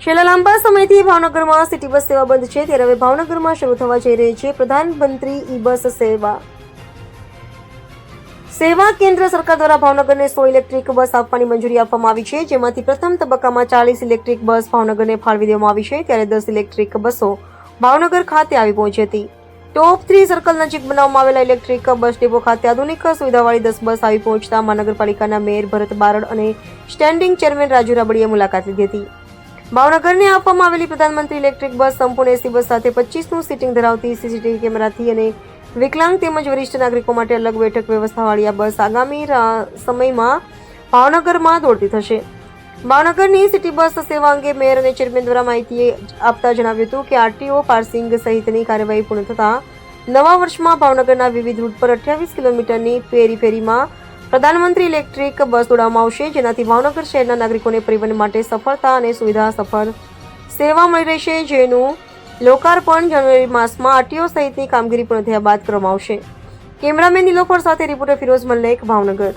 છેલ્લા લાંબા સમયથી ભાવનગરમાં સિટી બસ સેવા બંધ છે, ત્યારે હવે ભાવનગરમાં શરૂ થવા જઈ રહી છે પ્રધાનમંત્રી ઈ બસ સેવા કેન્દ્ર સરકાર દ્વારા ભાવનગરને 100 ઇલેક્ટ્રિક બસ આપવાની મંજૂરી આપવામાં આવી છે, જેમાંથી પ્રથમ તબક્કામાં 40 ઇલેક્ટ્રિક બસ ભાવનગરને ફાળવી દેવામાં આવી છે, ત્યારે 10 ઇલેક્ટ્રિક બસો ભાવનગર ખાતે આવી પહોંચી હતી. ટોપ 3 સર્કલ નજીક બનાવવામાં આવેલા ઇલેક્ટ્રિક બસ ડેપો ખાતે આધુનિક સુવિધાવાળી 10 બસ આવી પહોંચતા મહાનગરપાલિકાના મેયર ભરત બારડ અને સ્ટેન્ડિંગ ચેરમેન રાજુ રાબડીએ મુલાકાત લીધી હતી. ભાવનગરને આપવામાં આવેલી પ્રધાનમંત્રી ઇલેક્ટ્રિક બસ સંપૂર્ણ એસી બસ સાથે 25નું સીટિંગ ધરાવતી સીસીટીવી કેમેરાથી અને વિકલાંગ તેમજ વરિષ્ઠ નાગરિકો માટે અલગ બેઠક વ્યવસ્થાવાળી આ બસ આગામી સમયમાં ભાવનગરમાં દોડતી થશે. ભાવનગરની સિટી બસ સેવા અંગે મેયર અને ચેરમેન દ્વારા માહિતી આપતા જણાવ્યું હતું કે આરટીઓ પાર્સિંગ સહિતની કાર્યવાહી પૂર્ણ થતાં નવા વર્ષમાં ભાવનગરના વિવિધ રૂટ પર 28 કિલોમીટરની ફેરીમાં પ્રધાનમંત્રી ઇલેક્ટ્રિક બસ દોડાવવામાં આવશે, જેનાથી ભાવનગર શહેરના નાગરિકોને પરિવહન માટે સફળતા અને સુવિધા સફળ સેવા મળી રહેશે, જેનું લોકાર્પણ જાન્યુઆરી માસમાં આરટીઓ સહિતની કામગીરી પૂર્ણ થયા બાદ કરવામાં આવશે. કેમેરામેન નિલોફર સાથે રિપોર્ટર ફિરોઝ મલ્લેક, ભાવનગર.